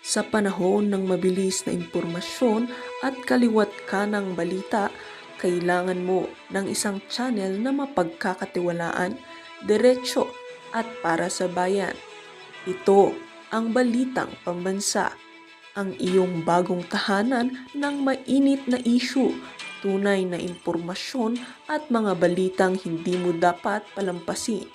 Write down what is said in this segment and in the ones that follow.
Sa panahon ng mabilis na impormasyon at kaliwat kanang balita, kailangan mo ng isang channel na mapagkakatiwalaan, diretsyo at para sa bayan. Ito ang Balitang Pambansa, ang iyong bagong tahanan ng mainit na issue, tunay na impormasyon at mga balitang hindi mo dapat palampasin.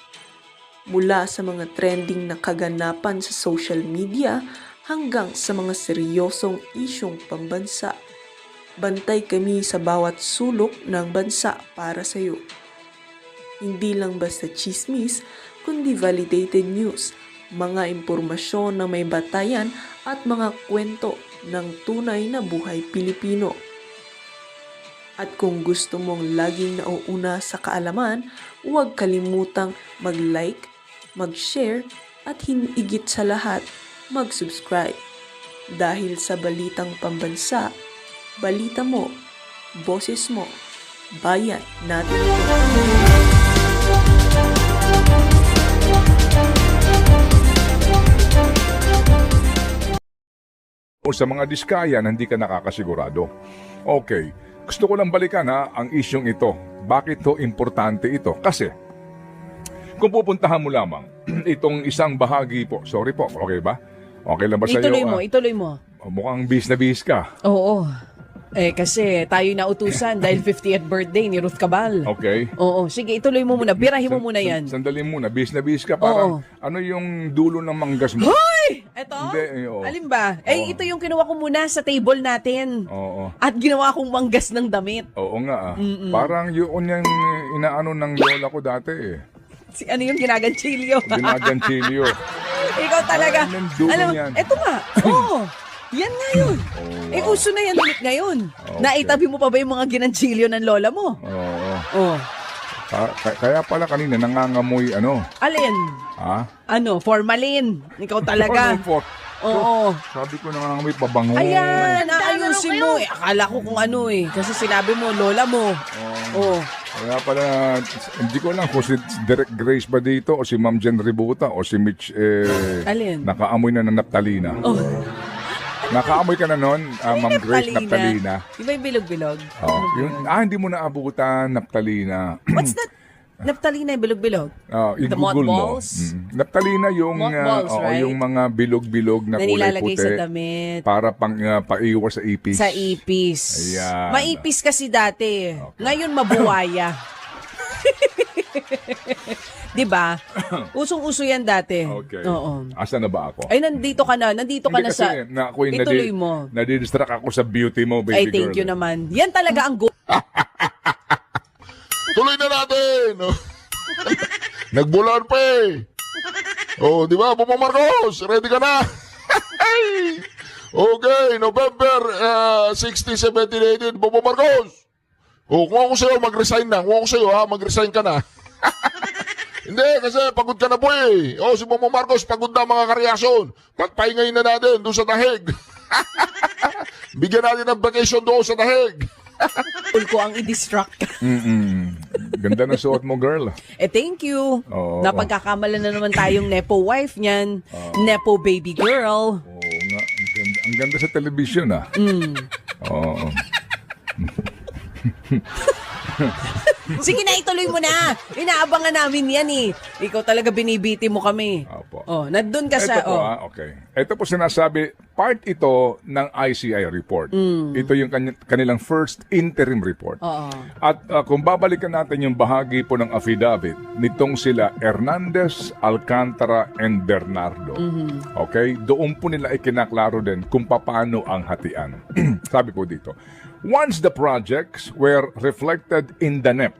Mula sa mga trending na kaganapan sa social media hanggang sa mga seryosong isyong pambansa. Bantay kami sa bawat sulok ng bansa para sa iyo. Hindi lang basta chismis, kundi validated news, mga impormasyon na may batayan at mga kwento ng tunay na buhay Pilipino. At kung gusto mong laging nauuna sa kaalaman, huwag kalimutang mag-like, mag-share at higit sa lahat, mag-subscribe. Dahil sa Balitang Pambansa, balita mo, boses mo, bayan natin ito. O sa mga diskaya na hindi ka nakakasigurado. Okay, gusto ko lang balikan ang isyong ito. Bakit to importante ito? Kasi, kung pupuntahan mo lamang itong isang bahagi po, sorry po, okay ba? Okay lang ba sa'yo? Ituloy mo. Mukhang bis na bis ka. Oo. Kasi tayo nautusan dahil 50th birthday ni Ruth Cabal. Okay. Oo, sige, ituloy mo muna. Birahin mo muna yan. Sandali muna, bis na bis ka. Parang, ano yung dulo ng manggas mo? Hoy! Eto? Hindi, oo. Alin ba? Oo. Ito yung kinuha ko muna sa table natin. Oo. At ginawa kong manggas ng damit. Oo nga Parang yun yung inaano ng lola ko dati Ano yung ginaganchilyo? Ginaganchilyo. Ikaw talaga. Parang yung dulo Alam mo, niyan. eto nga. Oo. Yan nga yun. wow. Uso na yan ulit ngayon. Okay. Naitabi mo pa ba yung mga ginanchilyo ng lola mo? Oo. Oh. Kaya pala kanina nangangamoy Alin? Ha? Formalin. Ikaw talaga. Oo. Sabi ko nangangamoy pabango. Ayan, naayusin mo. Akala ko kung ano Kasi sinabi mo, lola mo. Oo. Kaya pala, hindi ko lang kung si Direk Grace ba dito o si Ma'am Jen Ributa o si Mitch Alin? nakaamoy na ng naptalina. Oh. Nakaamoy ka na nun, Ma'am Grace, naptalina. Di ba yung bilog-bilog? Hindi mo naabutan, naptalina. What's that? Naptalina yung bilog-bilog? The I-google mo. mothballs? Naptalina yung, Mothballs, right? yung mga bilog-bilog na Na kulay nilalagay puti. sa damit. Para paiwas sa ipis. Sa ipis. Ayan. Maipis kasi dati. Ngayon mabuwaya. Di ba? Usong-uso yan dati. Okay. Oo. Asa na ba ako? Ay, nandito ka na. Nandito ka Hindi na sa... kasi, na ako yung Ituloy mo. nadidistract ako sa beauty mo, baby Ay, girl. thank you naman. Yan talaga ang Tuloy na natin. Nagbulan pa di ba, Bobo Marcos? Ready ka na? Okay, November 16, 17, 18, Bobo Marcos. Kung ako sa'yo, mag-resign na. Kung ako sa'yo, mag-resign ka na. Hindi, kasi pagod ka na po si Bobo Marcos, pagod na mga karyason. Pagpahingayin na natin doon sa dahig. Bigyan natin ng vacation doon sa dahig. ko ang i-distract ka. Ganda ng suot mo, girl. Thank you. Oo. Napagkakamalan na naman tayong Nepo wife niyan. Nepo baby girl. Oo nga. Ang ganda sa television, Oo. Sige na, ituloy mo na. Inaabangan namin yan Ikaw talaga binibiti mo kami. Opo. Nandun ka sa... Ito po, okay. Ito po sinasabi, part ito ng ICI report. Ito yung kanilang first interim report. Oo. At kung babalikan natin yung bahagi po ng affidavit, nitong sila Hernandez, Alcantara, and Bernardo. Okay? Doon po nila ikinaklaro din kung paano ang hatian. Sabi po dito, once the projects were reflected in the NEP,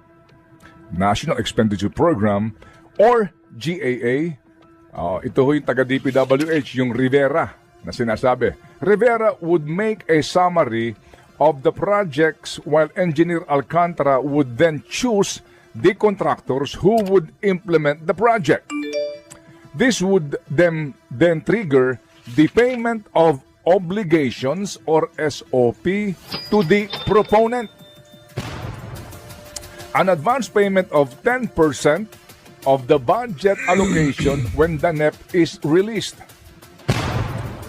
National Expenditure Program, or GAA, ito ho yung taga-DPWH, yung Rivera na sinasabi. Rivera would make a summary of the projects while Engineer Alcantara would then choose the contractors who would implement the project. This would then trigger the payment of obligations or SOP to the proponent. An advance payment of 10% of the budget allocation when the NEP is released.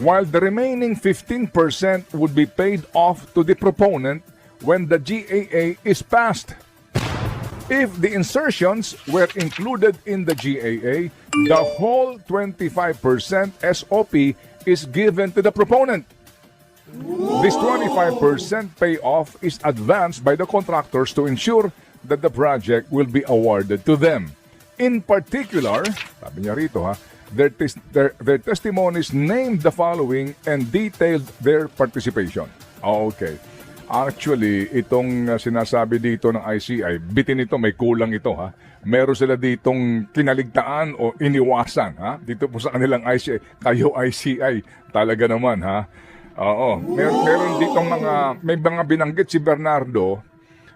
while the remaining 15% would be paid off to the proponent when the GAA is passed. If the insertions were included in the GAA, the whole 25% SOP is given to the proponent. This 25% payoff is advanced by the contractors to ensure that the project will be awarded to them. In particular, sabi niya rito their testimonies named the following and detailed their participation. Okay. Actually, itong sinasabi dito ng ICI, bitin ito, may kulang ito Meron sila ditong kinaligtaan o iniwasan Dito po sa kanilang ICI, kayo ICI, talaga naman Oo, meron ditong may mga binanggit si Bernardo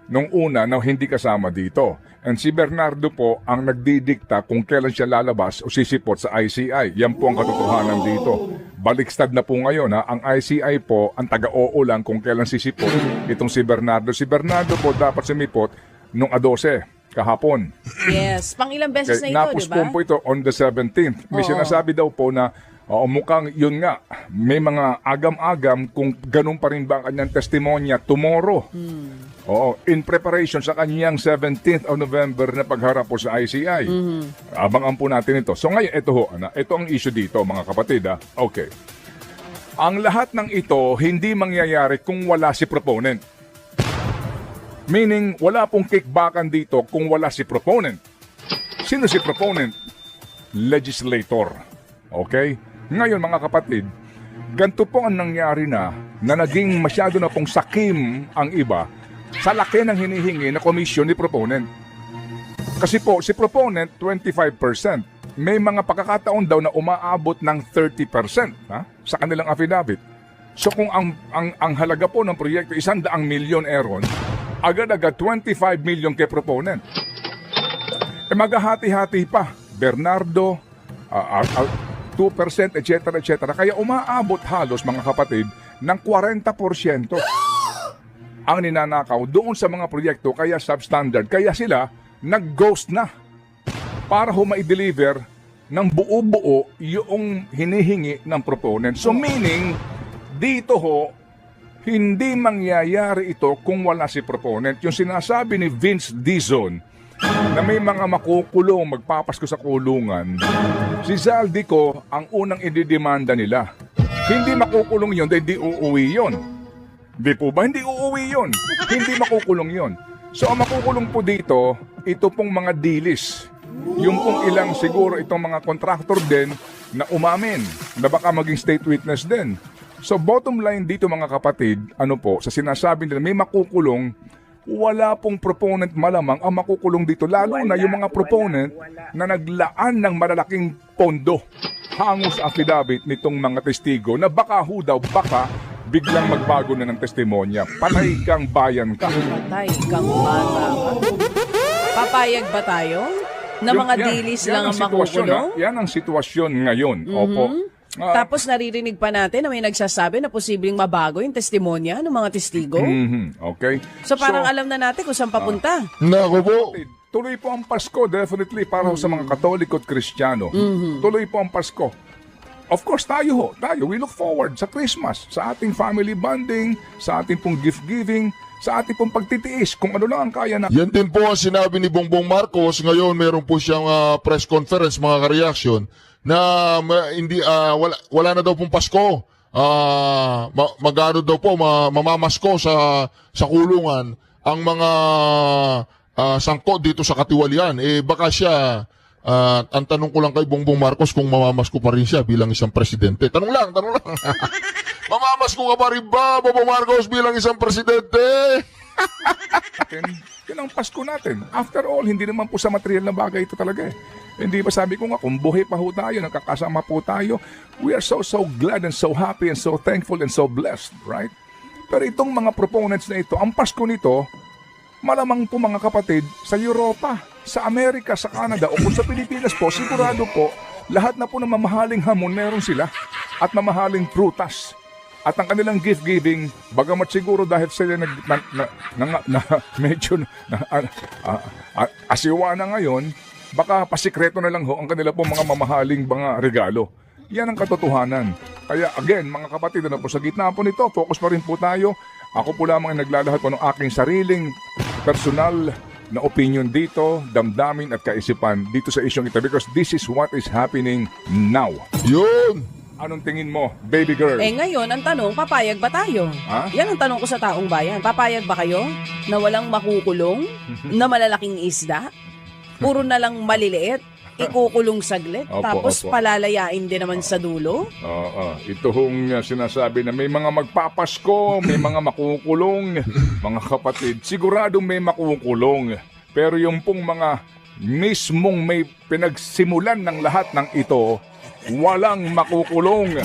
nung una na hindi kasama dito. And si Bernardo po ang nagdidikta kung kailan siya lalabas o sisipot sa ICI. Yan po ang katotohanan dito. Baliktad na po ngayon ang ICI po ang taga-oo lang kung kailan sisipot itong si Bernardo. Si Bernardo po dapat sumipot nung 12 kahapon. Yes, pang ilang beses na ito, di ba? Napuspon po ito on the 17th. May sinasabi daw po na mukhang yun nga, may mga agam-agam kung ganun pa rin ba ang kanyang testimonya tomorrow. In preparation sa kanyang 17th of November na pagharap po sa ICI. Abangan po natin ito. So ngayon, ito ang issue dito mga kapatid. Okay. Ang lahat ng ito hindi mangyayari kung wala si proponent. Meaning, wala pong kickbackan dito kung wala si proponent. Sino si proponent? Legislator. Okay? Ngayon mga kapatid, ganito po ang nangyari na naging masyado na pong sakim ang iba sa laki ng hinihingi na komisyon ni proponent. Kasi po, si proponent, 25%. May mga pagkakataon daw na umaabot ng 30% sa kanilang affidavit. So kung ang halaga po ng proyekto, 100 milyon eron, agad-agad 25 million kay proponent. Maghahati-hati pa. Bernardo, 2%, etc. Kaya umaabot halos mga kapatid ng 40% ang ninanakaw doon sa mga proyekto kaya substandard. Kaya sila nag-ghost na para ma-deliver ng buo-buo yung hinihingi ng proponent. So meaning, dito hindi mangyayari ito kung wala si proponent. Yung sinasabi ni Vince Dizon na may mga makukulong, magpapasko sa kulungan, si Zaldico ang unang ididemanda nila. Hindi makukulong yun, hindi uuwi yun. Di po ba? Hindi uuwi yun. Hindi makukulong yun. So ang makukulong po dito, ito pong mga dilis. Yung pong ilang siguro itong mga contractor din na umamin, na baka maging state witness din. So bottom line dito mga kapatid, sa sinasabi nila may makukulong, wala pong proponent malamang ang makukulong dito. Lalo na yung mga proponent na naglaan ng malalaking pondo hango sa affidavit nitong mga testigo na baka biglang magbago na ng testimonya. Patay kang bayan ka. Patay kang bata ka. Papayag ba tayo? Na mga dilis lang ang makukulong? Yan ang sitwasyon ngayon. Opo. Tapos naririnig pa natin na may nagsasabi na posibleng mabago yung testimonya ng mga testigo. Okay. So parang alam na natin kung saan papunta. Nako po. Tuloy po ang Pasko, definitely, para sa mga Katoliko at Kristiyano. Tuloy po ang Pasko. Of course, tayo, we look forward sa Christmas, sa ating family bonding, sa ating pong gift-giving, sa ating pong pagtitiis, kung ano lang ang kaya na. Yan din po ang sinabi ni Bongbong Marcos. Ngayon, meron po siyang press conference, mga ka-reaction, na wala na daw pong Pasko. Magano daw po, mamamasko sa kulungan ang mga sangkot dito sa katiwalian. Baka siya, ang tanong ko lang kay Bongbong Marcos kung mamamasko pa rin siya bilang isang presidente. Tanong lang. Mamamasko ka pa rin ba, Bongbong Marcos, bilang isang presidente? Yan ang Pasko natin. After all, hindi naman po sa material na bagay ito talaga Hindi ba sabi ko nga, kung buhay pa ho tayo, nakakasama po tayo, we are so glad and so happy and so thankful and so blessed, right? Pero itong mga proponents na ito, ang Pasko nito, malamang po mga kapatid, sa Europa, sa Amerika, sa Canada, o kung sa Pilipinas po, sigurado po, lahat na po ng mamahaling hamon meron sila at mamahaling prutas. At ang kanilang gift-giving, bagamat siguro dahil sila medyo asiwa na ngayon, baka pasikreto na lang ang kanila po mga mamahaling mga regalo. Yan ang katotohanan. Kaya again, mga kapatid, ano po, sa gitna po nito, focus pa rin po tayo. Ako po lamang ang naglalahad po ng aking sariling personal na opinion dito, damdamin at kaisipan dito sa isyong ito because this is what is happening now. Yun! Anong tingin mo, baby girl? Ngayon, ang tanong, papayag ba tayo? Ha? Yan ang tanong ko sa taong bayan. Papayag ba kayo na walang makukulong, na malalaking isda? Puro na lang maliliit? Ikukulong saglit, Opo, tapos opo. palalayain din naman sa dulo? Oo, ito hong sinasabi na may mga magpapasko, may mga makukulong, mga kapatid, siguradong may makukulong. Pero yung pong mga mismong may pinagsimulan ng lahat ng ito, walang makukulong.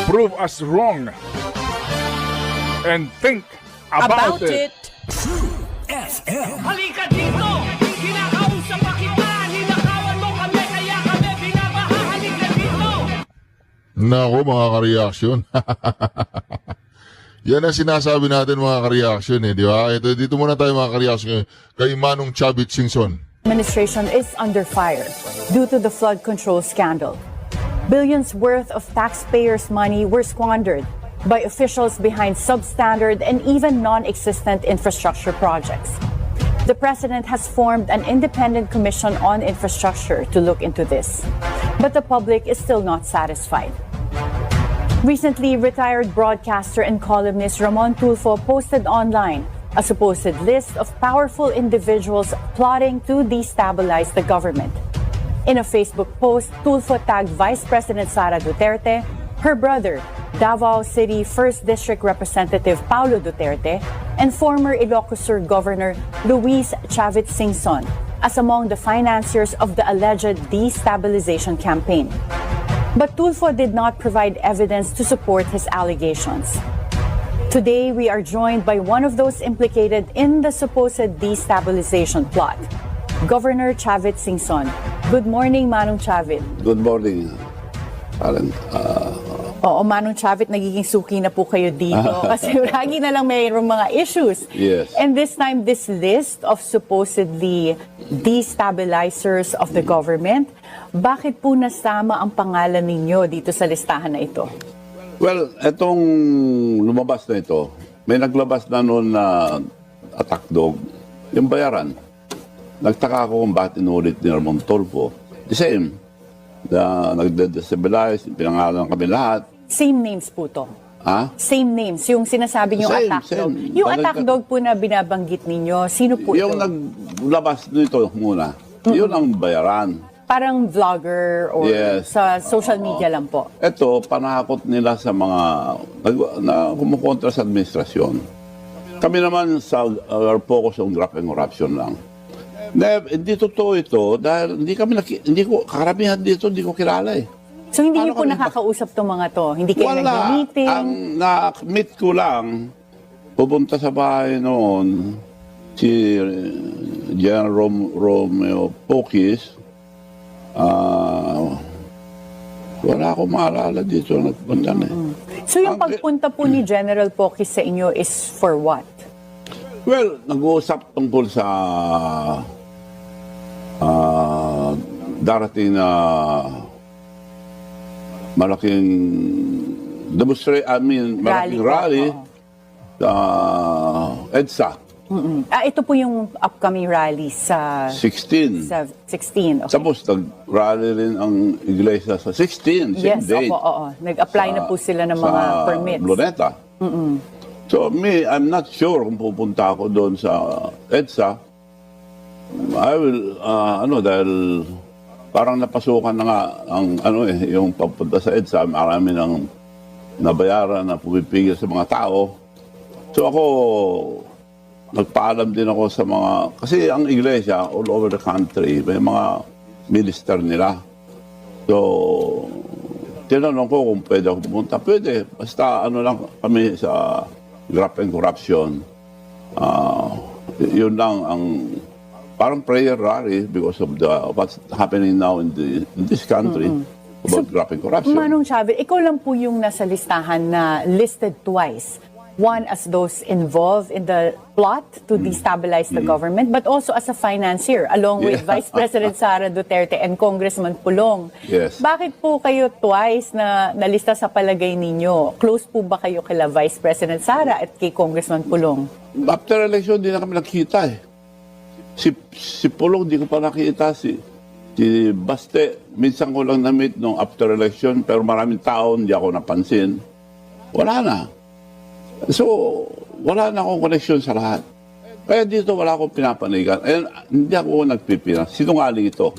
Prove us wrong and think about it. Halika dito! Kinakausap pa kita! Ninakawan mo kami kaya kami binabaha! Halika dito! Nako mga ka-reaction. Yan ang sinasabi natin mga ka-reaction di ba? Dito muna tayo mga ka-reaction kay Manong Chavit Singson. Administration is under fire due to the flood control scandal. Billions worth of taxpayers' money were squandered by officials behind substandard and even non-existent infrastructure projects. The president has formed an independent commission on infrastructure to look into this, but the public is still not satisfied. Recently, retired broadcaster and columnist Ramon Tulfo posted online a supposed list of powerful individuals plotting to destabilize the government. In a Facebook post, Tulfo tagged Vice President Sara Duterte, her brother, Davao City 1st District Representative Paulo Duterte, and former Ilocos Sur Governor Luis Chavit Singson as among the financiers of the alleged destabilization campaign. But Tulfo did not provide evidence to support his allegations. Today, we are joined by one of those implicated in the supposed destabilization plot, Governor Chavit Singson. Good morning, Manong Chavit. Good morning. Parang, Oo, Manong Chavit, nagiging suki na po kayo dito kasi lagi na lang mayroong mga issues. Yes. And this time, this list of supposedly destabilizers of the government, bakit po nasama ang pangalan ninyo dito sa listahan na ito? well, etong lumabas na ito, may naglabas na noon na attack dog, yung bayaran. Nagtaka ako kung bakit inulit ni Ramon Tulfo. The same. Nagde-destabilize, pinangalan kami lahat. Same names po to. Ha? Same names, yung sinasabi niyong Same, attack dog. same. Yung Bakit attack ka- dog po na binabanggit ninyo, sino po Yung ito? naglabas nito muna, yun ang bayaran. Parang vlogger or Yes. sa social media lang po. Ito, panakot nila sa mga na kumukontra sa administrasyon. Kami naman sa our focus on graft and corruption lang. Hindi totoo ito dahil hindi ko karamihan dito hindi ko kilala eh. So hindi niyo Ano po kami- nakakausap tong mga to? Hindi kayo Wala. nag-meeting? Ang na-meet ko lang, pupunta sa bahay noon, si General Romeo Pokis. Wala akong maalala dito nagpunta na eh. So yung pagpunta po ni General Pokis sa inyo is for what? Well, nag-uusap tungkol sa darating na malaking malaking rally po, oo. sa EDSA Ito po yung upcoming rally sa 16. 16. Okay. Tapos nag-rally rin ang iglesia sa 16, same Yes, date. opo, oo. Nag-apply na po sila ng mga sa permits. Luneta. So I'm not sure kung pupunta ako doon sa EDSA. I will, dahil parang napasukan na nga ang yung papunta sa EDSA, marami ng nabayaran na pumipigil sa mga tao. So ako, nagpaalam din ako sa mga, kasi ang iglesia all over the country, may mga minister nila. So, tinanong ko kung pwede ako pumunta. Pwede, basta lang kami sa graft and corruption. Yun lang ang parang prayer rally because of what's happening now in this country about graft and corruption. Manong Chavit, ikaw lang po yung nasa listahan na listed twice One, as those involved in the plot to destabilize the government, but also as a financier, along with Yeah. Vice President Sara Duterte and Congressman Pulong. Yes. Bakit po kayo twice na nalista sa palagay ninyo? Close po ba kayo kila Vice President Sara at kay Congressman Pulong? After election, di na kami nakita eh. Si Pulong, di ko pa nakita. Si Baste, minsan ko lang na-meet nung after election, pero maraming tao, hindi ako napansin. Wala na. So, wala na akong connection sa lahat. Kaya dito wala akong pinapanigan. And hindi ako nagpipina. Sinungaling ito.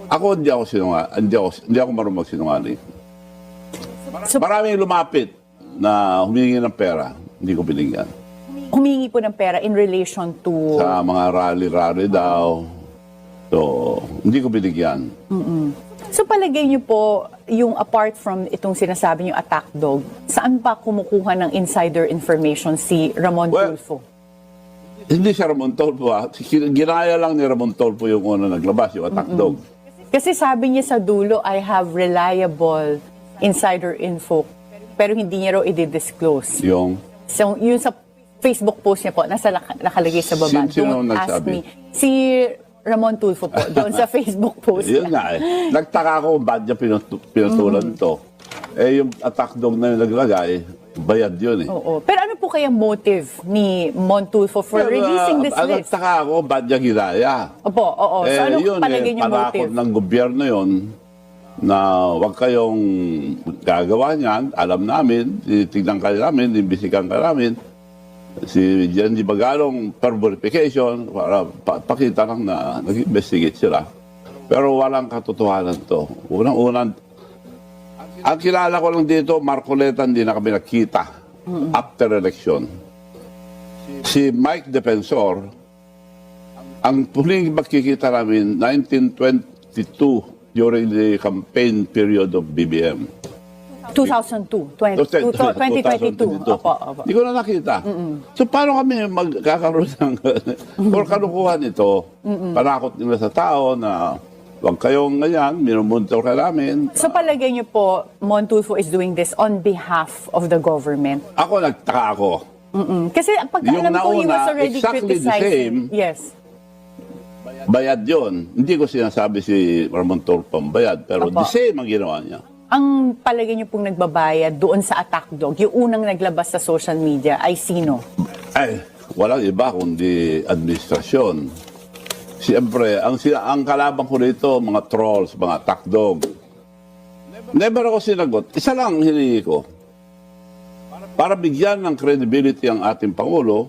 Ako hindi ako sinungaling. Hindi ako marunong magsinungaling. So, Maraming lumapit na humingi ng pera. Hindi ko binigyan. humingi po ng pera in relation to... Sa mga rally-rally daw. So, hindi ko binigyan. So palagay niyo po, yung apart from itong sinasabi niyo attack dog, saan pa kumukuha ng insider information si Ramon Well, Tulfo? Hindi siya Ramon Tolpo. Ginaya lang ni Ramon Tolpo yung una naglabas, yung attack dog. Kasi sabi niya sa dulo, I have reliable insider info, pero hindi niya raw i-disclose. Yung, So, yun sa Facebook post niya po, nasa nakalagay sa baba. Sino Don't ask nagsabi? me. Si Ramon Tulfo po, doon sa Facebook post yun niya. nga eh. Nagtaka ko kung ba't niya pinutulan to. Eh, yung attack dog na yung naglagay, bayad yun eh. Oo. Pero ano po kaya motive ni Mon Tulfo for Pero, releasing this list? Nagtaka ako ba't niya ginaya. Opo, oo. So ano yun palagay niyo panakot motive? ng gobyerno yun na huwag kayong gagawa niyan. Alam namin, titignan ka namin, imbisikan ka namin. Si Jenny Bagalong per verification para pakita lang na nag-investigate sila. Pero walang katotohanan to. Unang-unang, ang kilala ko lang dito, Marcoleta, hindi na kami nakita after election. Si Mike Defensor, ang huling magkikita namin, 1922, during the campaign period of BBM. 2002, 2022. Opo, opo. Hindi ko na nakita. So, paano kami magkakaroon ng or kalukuhan ito? Panakot nila sa tao na huwag kayong ganyan, minumuntor ka namin. So palagay niyo po, Mon Tulfo is doing this on behalf of the government? Ako, nagtaka ako. Kasi pag Yung alam ko, he was nauna, already exactly the criticizing. same. Yes. Bayad yon. Hindi ko sinasabi si Ramon Tulfo ang bayad, pero Opo. the same ang ginawa niya. Ang palagay niyo pong nagbabayad doon sa attack dog, yung unang naglabas sa social media ay sino? Ay, walang iba kundi administrasyon. Siyempre, ang kalaban ko rito, mga trolls, mga attack dog. Never ako sinagot. Isa lang hiningi ko. Para bigyan ng credibility ang ating Pangulo,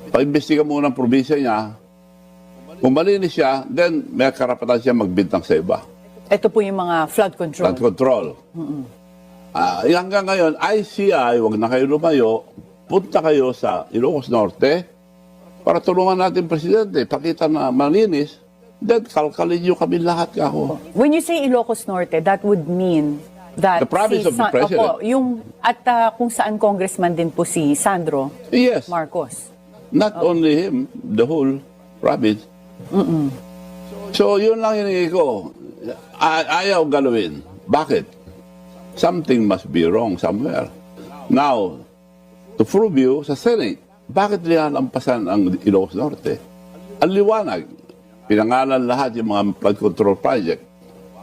paimbestiga muna ang probinsya niya. Kung malinis siya, then may karapatan siya magbintang sa iba. Ito po yung mga flood control. Flood control. Hanggang ngayon, ICI, wag na kayo lumayo, punta kayo sa Ilocos Norte para tulungan natin presidente, pakita na malinis, then kalkalin nyo kami lahat kako. When you say Ilocos Norte, that would mean that The province of the president. Opo, yung, at kung saan congressman din po si Sandro Yes, Marcos. not only him, the whole province. So, yun lang hiningi ko. Ayaw galawin. Bakit? Something must be wrong somewhere. Now, to prove you, sa Senate, bakit nilalampasan ang Ilocos Norte? Ang liwanag. Pinangalan lahat yung mga flood control project.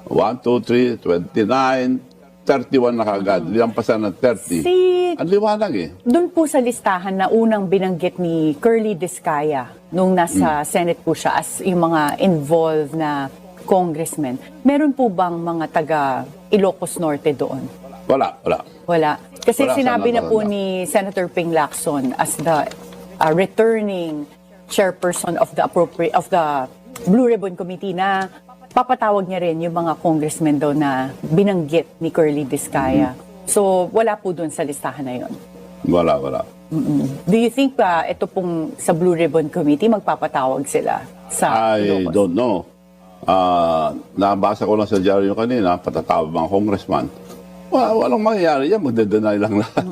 1, 2, 3, 29, 31 na kagad. Nilampasan ng 30. Ang liwanag eh. Doon po sa listahan na unang binanggit ni Curly Discaya nung nasa Senate po siya as yung mga involved na congressmen, meron po bang mga taga Ilocos Norte doon? Wala. Wala. Kasi Wala, sinabi sana na po wala. ni Senator Ping Lacson as the returning chairperson of the Blue Ribbon Committee na papatawag niya rin yung mga congressmen daw na binanggit ni Curly Discaya. So, wala po doon sa listahan na yon. Wala. Do you think ito pong sa Blue Ribbon Committee magpapatawag sila sa I Ilocos? don't know. Nabasa ko lang sa dyaryo kanina, patatawag mga congressman. Walang mangyayari yan, magde-deny lang lahat.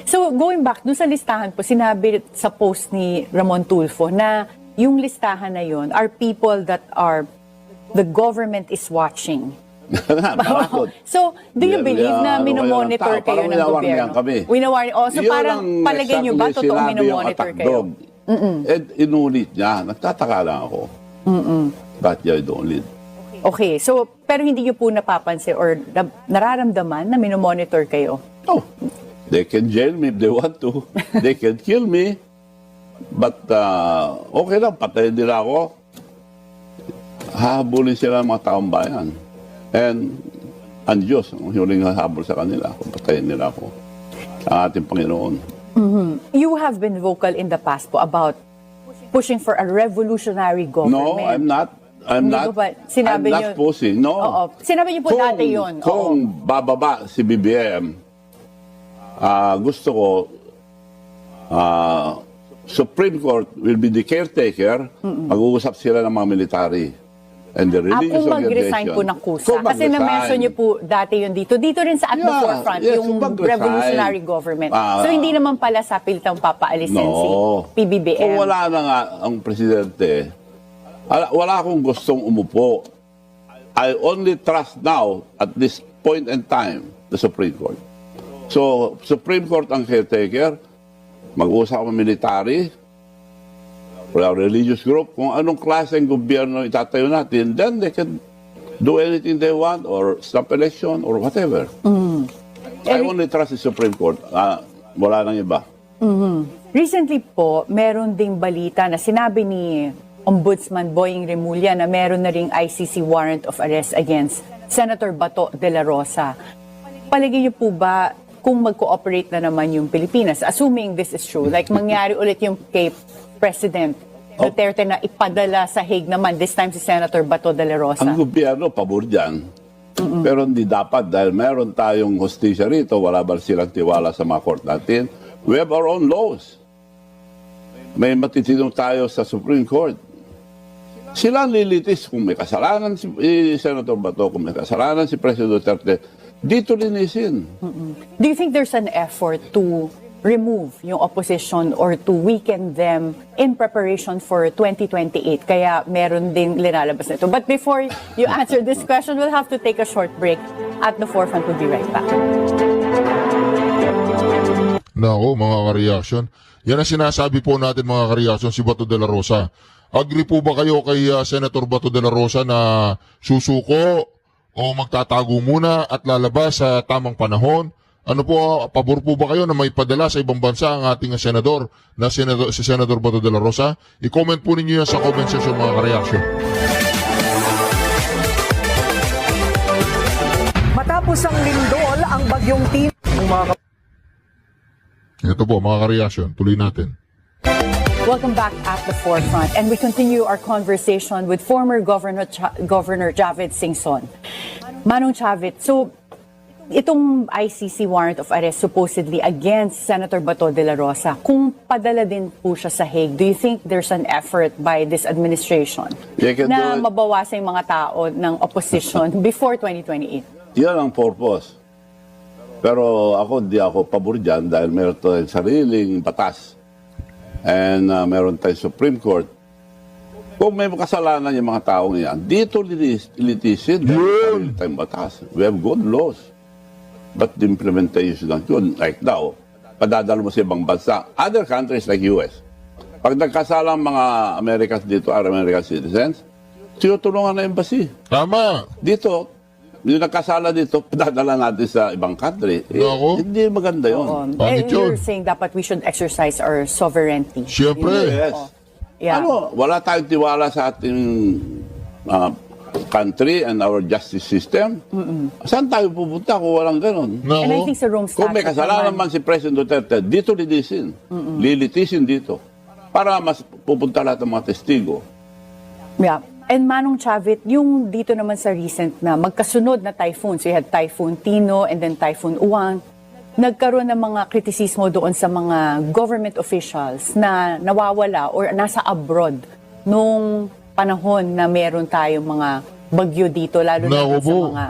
So, going back, dun sa listahan po, sinabi sa post ni Ramon Tulfo na yung listahan na yun are people that are, the government is watching. Natakot. So, do you Yeah, believe na ano minomonitor kayo ng tao? kayo ng Parang gobyerno? winawarningan kami. Winawarning. Oh, so Yun parang ang palagay nyo ba exactly totoong sinabi yung minomonitor attack kayo? dog. And inulit niya. Nagtataka lang ako. Ba't niya inulit? Okay, so, pero hindi nyo po napapansin or nararamdaman na minomonitor kayo? Oh, they can jail me if they want to. They can kill me. But okay lang, patayin nila ako. Hahabulin sila ng mga taong bayan. And ang Diyos, ang huling hahabol sa kanila, kung patayin nila ako. Ang ating Panginoon. You have been vocal in the past po about pushing for a revolutionary government. No, I'm not. I'm Hindi not. ko ba sinabi I'm not niyo- pushing. No. Oo. Sinabi niyo po dati yun. Kung bababa si BBM, gusto ko, Supreme Court will be the caretaker. Mag-uusap sila ng mga military. And the religious Kung mag-resign organization. po ng kusa. Kung Kasi mag-resign. na-mention niyo po dati yun dito. Dito rin sa at the Yeah, forefront, yes, yung kung mag-resign. revolutionary government. So hindi naman pala sa pilitang papaalisin si No. PBBM. Kung wala na nga ang presidente, wala akong gustong umupo. I only trust now, at this point in time, the Supreme Court. So, Supreme Court ang caretaker, mag-usap ang military, wala religious group, kung anong klaseng gobyerno itatayo natin, then they can do anything they want or stop election or whatever. I only trust the Supreme Court. Wala nang iba. Recently po, meron ding balita na sinabi ni Ombudsman Boying Remulla na meron na ring ICC warrant of arrest against Senator Bato de la Rosa. Palagay niyo po ba kung mag-cooperate na naman yung Pilipinas, assuming this is true, like mangyari ulit yung kay President Duterte na ipadala sa Hague naman, this time si Senator Bato de la Rosa? Ang gobyerno, pabor dyan. Pero hindi dapat dahil meron tayong hostisya rito, wala ba silang tiwala sa mga court natin. We have our own laws. May matitinong tayo sa Supreme Court. Sila ang lilitis kung may kasalanan si Senator Bato, kung may kasalanan si President Duterte, dito linisin. Do you think there's an effort to remove yung opposition or to weaken them in preparation for 2028? Kaya meron din linalabas na ito. But before you answer this question, we'll have to take a short break. At the forefront, we'll be right back. Nako, mga ka-reaction. Yan ang sinasabi po natin, mga ka-reaction, si Bato de la Rosa. Agree po ba kayo kay Senator Bato de la Rosa na susuko o magtatago muna at lalabas sa tamang panahon? Ano po, pabor po ba kayo na may padala sa ibang bansa ang ating senador na si Senator Bato de la Rosa? I-comment po ninyo yan sa comment section, mga ka-reaction. Matapos ang lindol, ang bagyong Tino, Ito po, mga ka-reaction, tuloy natin. Welcome back at the forefront, and we continue our conversation with former Governor Javid Singson. Manong Javid, so itong ICC warrant of arrest supposedly against Senator Bato de la Rosa, kung padala din po siya sa Hague, do you think there's an effort by this administration They can na do it. mabawasan yung mga tao ng opposition before 2028? Yan ang purpose. Pero ako, di ako pabor dyan dahil meron tayong sariling batas. And meron tayong Supreme Court. Kung may kasalanan yung mga taong yan, dito litisin dahil sarili tayong batas. We have good laws. But the implementation ng yun, like now, padadalo mo sa ibang bansa. Other countries like US. Pag nagkasala ang mga Americans dito, are American citizens, tinutulungan na embassy. Tama! Dito, yung nagkasala dito, padadala natin sa ibang country. Nako. Hindi maganda yun. Pangit You're yun. saying dapat we should exercise our sovereignty. Siyempre. Yes. Yeah. Ano, wala tayong tiwala sa ating country and our justice system. Saan tayo pupunta kung walang ganun? And I Nako. think sa Rome Kung may Statute kasalanan naman, man si President Duterte, dito lilitisin. Lilitisin dito. Para mas pupunta lahat ng mga testigo. yeah. And Manong Chavit, yung dito naman sa recent na magkasunod na typhoons, we had Typhoon Tino and then Typhoon Uwan, nagkaroon ng mga kritisismo doon sa mga government officials na nawawala or nasa abroad nung panahon na meron tayong mga bagyo dito, lalo na Naku sa po. mga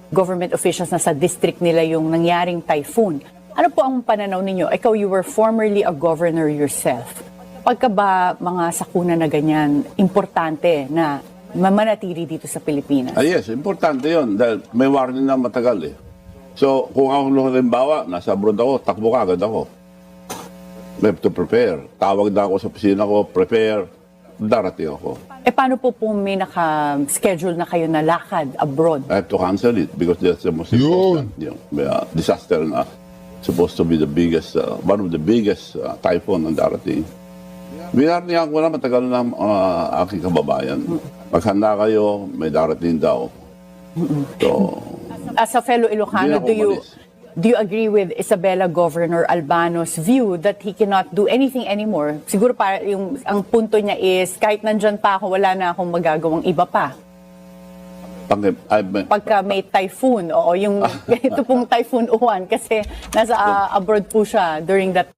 government officials na sa district nila yung nangyaring typhoon. Ano po ang pananaw ninyo? Ikaw, you were formerly a governor yourself. Pagka ba mga sakuna na ganyan, importante na manatili dito sa Pilipinas? Yes, importante yun dahil may warning na matagal eh. So, kung ako halimbawa, nasa abroad ako, takbo ka agad ako. We have to prepare. Tawag na ako sa opisina ko, prepare, darating ako. Paano po may naka-schedule na kayo na lakad abroad? I have to cancel it because that's the most important. May, disaster na supposed to be the biggest, one of the biggest typhoon na darating. Binarnihan ko na matagal na aking kababayan. Maghanda kayo, may darating daw. So, As a fellow Ilocano, Hindi ako do you agree with Isabela Governor Albano's view that he cannot do anything anymore? Siguro ang punto niya is kahit nandyan pa ako, wala na akong magagawang iba pa. Pagka may typhoon, ito pong Typhoon Uwan kasi nasa abroad po siya during that